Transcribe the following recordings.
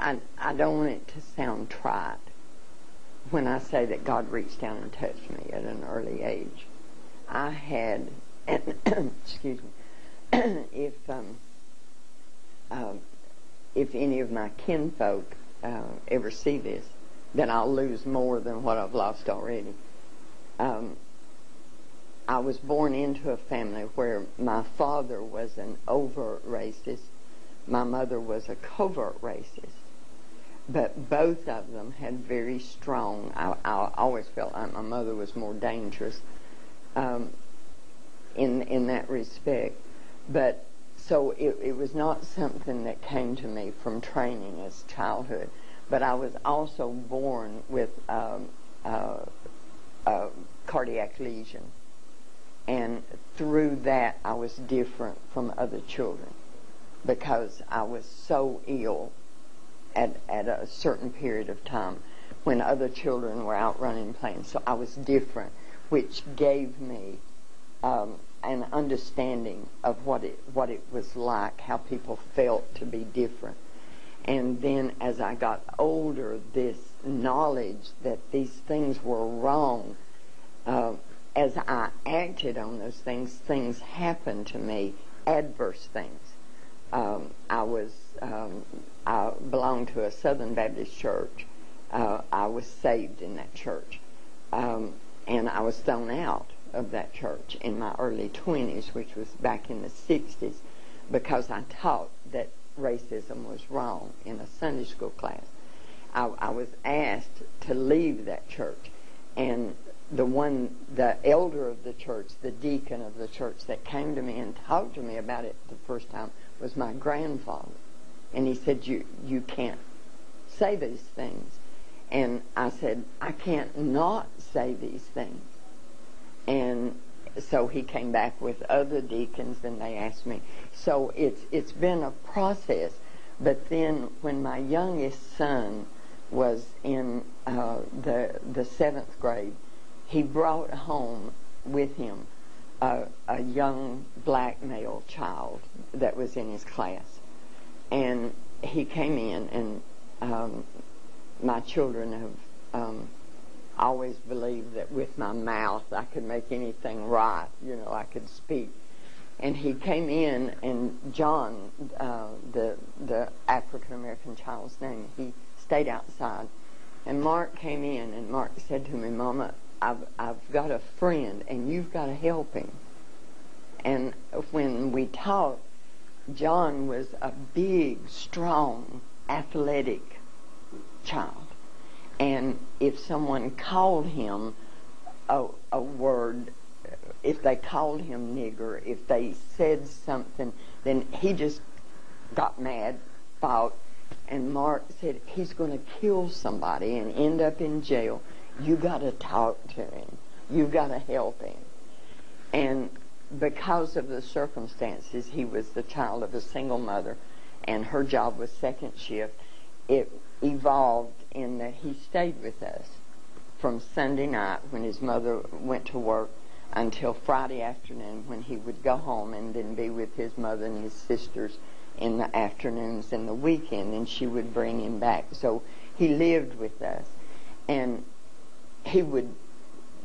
I don't want it to sound trite when I say that God reached down and touched me at an early age. I had, excuse me, if any of my kinfolk ever see this, then I'll lose more than what I've lost already. I was born into a family where my father was an overt racist, my mother was a covert racist, but both of them had very strong, I always felt like my mother was more dangerous in that respect. But so it was not something that came to me from training as childhood, but I was also born with a cardiac lesion, and through that I was different from other children because I was so ill at a certain period of time when other children were out running playing. So I was different, which gave me an understanding of what it was like, how people felt to be different. And then as I got older, this knowledge that these things were wrong, as I acted on those things, things happened to me, adverse things. I belonged to a Southern Baptist church. I was saved in that church. And I was thrown out of that church in my early 20s, which was back in the 60s, because I taught that racism was wrong in a Sunday school class. I was asked to leave that church, and the elder of the church, the deacon of the church that came to me and talked to me about it the first time was my grandfather. And he said, you can't say these things. And I said, I can't not say these things. And so he came back with other deacons and they asked me. So it's been a process. But then when my youngest son was in the 7th grade, he brought home with him a young black male child that was in his class. And he came in, and my children have always believed that with my mouth I could make anything right, I could speak. And he came in, and John, the African-American child's name, he stayed outside. And Mark came in, and Mark said to me, Mama, I've got a friend, and you've got to help him. And when we talked, John was a big, strong, athletic child. And if someone called him a word, if they called him nigger, if they said something, then he just got mad, fought. And Mark said, he's going to kill somebody and end up in jail. You got to talk to him. You got to help him. And because of the circumstances, he was the child of a single mother, and her job was second shift. It evolved in that he stayed with us from Sunday night when his mother went to work until Friday afternoon when he would go home and then be with his mother and his sisters in the afternoons and the weekend, and she would bring him back. So he lived with us, and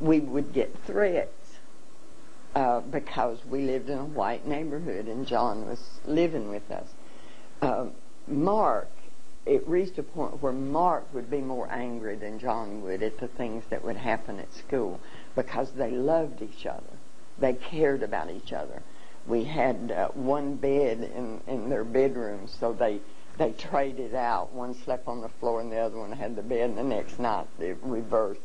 we would get threats because we lived in a white neighborhood and John was living with us. Mark, it reached a point where Mark would be more angry than John would at the things that would happen at school because they loved each other. They cared about each other. We had one bed in their bedroom, so they traded out. One slept on the floor and the other one had the bed, and the next night it reversed,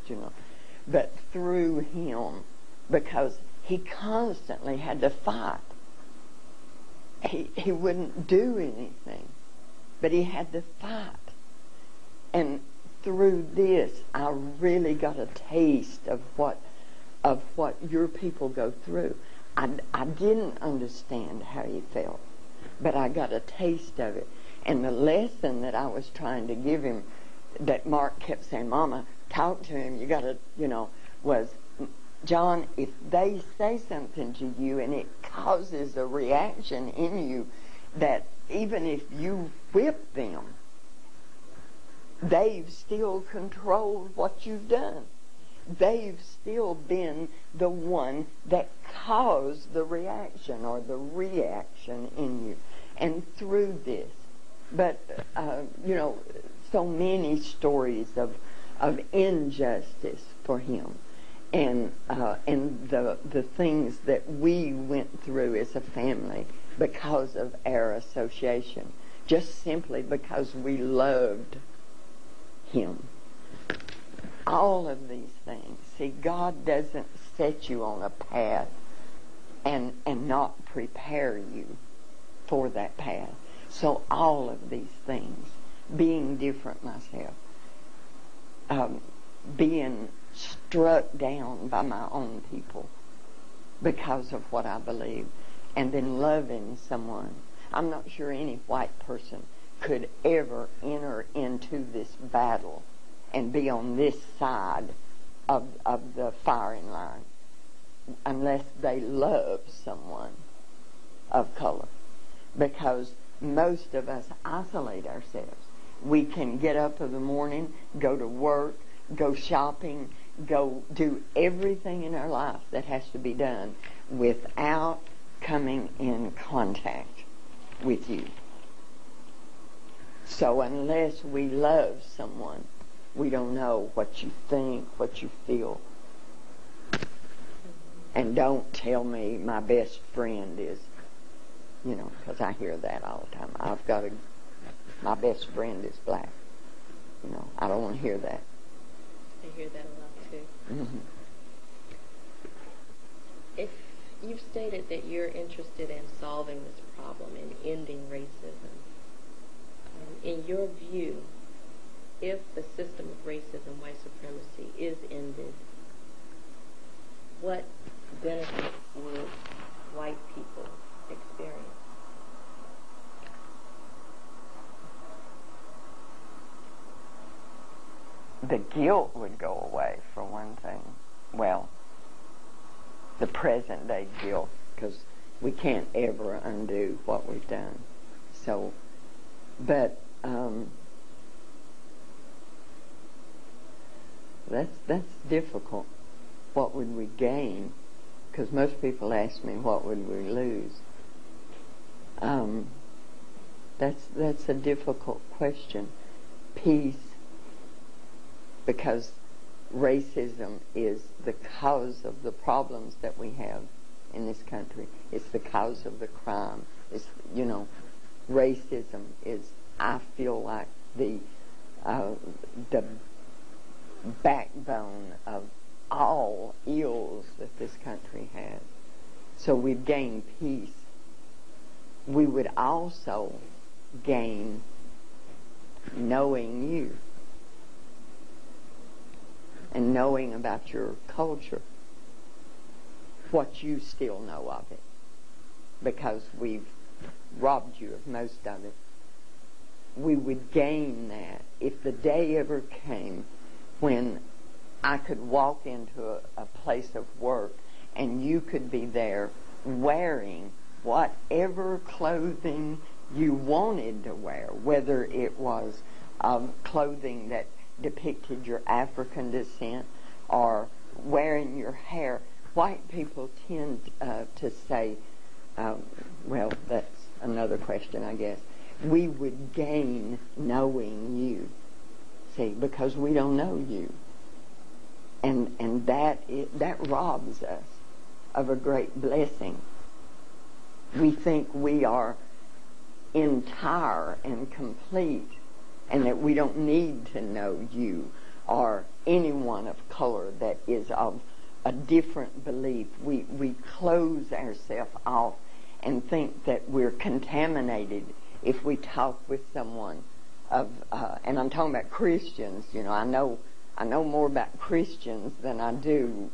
But through him, because he constantly had to fight. He wouldn't do anything, but he had to fight. And through this, I really got a taste of what your people go through. I didn't understand how he felt, but I got a taste of it. And the lesson that I was trying to give him, that Mark kept saying, Mama, talk to him, you got to, was, John, if they say something to you and it causes a reaction in you, that even if you whip them, they've still controlled what you've done. They've still been the one that caused the reaction or the reaction in you. And through this, but, so many stories of injustice for him. And the things that we went through as a family because of our association, just simply because we loved him. All of these things. See, God doesn't set you on a path and not prepare you for that path. So all of these things, being different myself, being struck down by my own people because of what I believe, and then loving someone. I'm not sure any white person could ever enter into this battle and be on this side of the firing line unless they love someone of color, because most of us isolate ourselves. We can get up in the morning, go to work, go shopping, go do everything in our life that has to be done without coming in contact with you. So unless we love someone, we don't know what you think, what you feel. And don't tell me my best friend is, because I hear that all the time. My best friend is black. I don't want to hear that. I hear that a lot too. Mm-hmm. If you've stated that you're interested in solving this problem and ending racism, in your view, if the system of racism, white supremacy, is ended, what benefits would white people experience? The guilt would go away, for one thing. Well, the present day guilt, because we can't ever undo what we've done. So, but that's difficult. What would we gain? Because most people ask me, what would we lose? That's a difficult question. Peace, because racism is the cause of the problems that we have in this country. It's the cause of the crime. It's, racism is, I feel like, the backbone of all ills that this country has. So we've gained peace. We would also gain knowing you and knowing about your culture, what you still know of it, because we've robbed you of most of it. We would gain that if the day ever came when I could walk into a place of work and you could be there wearing whatever clothing you wanted to wear, whether it was clothing that depicted your African descent or wearing your hair. White people tend to say, well, that's another question, I guess. We would gain knowing you, see, because we don't know you. And that robs us of a great blessing. We think we are entire and complete, and that we don't need to know you or anyone of color that is of a different belief. We close ourselves off and think that we're contaminated if we talk with someone of, and I'm talking about Christians. I know more about Christians than I do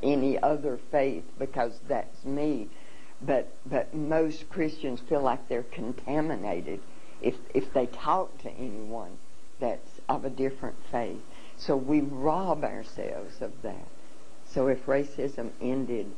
any other faith, because that's me. But most Christians feel like they're contaminated if they talk to anyone that's of a different faith. So we rob ourselves of that. So if racism ended,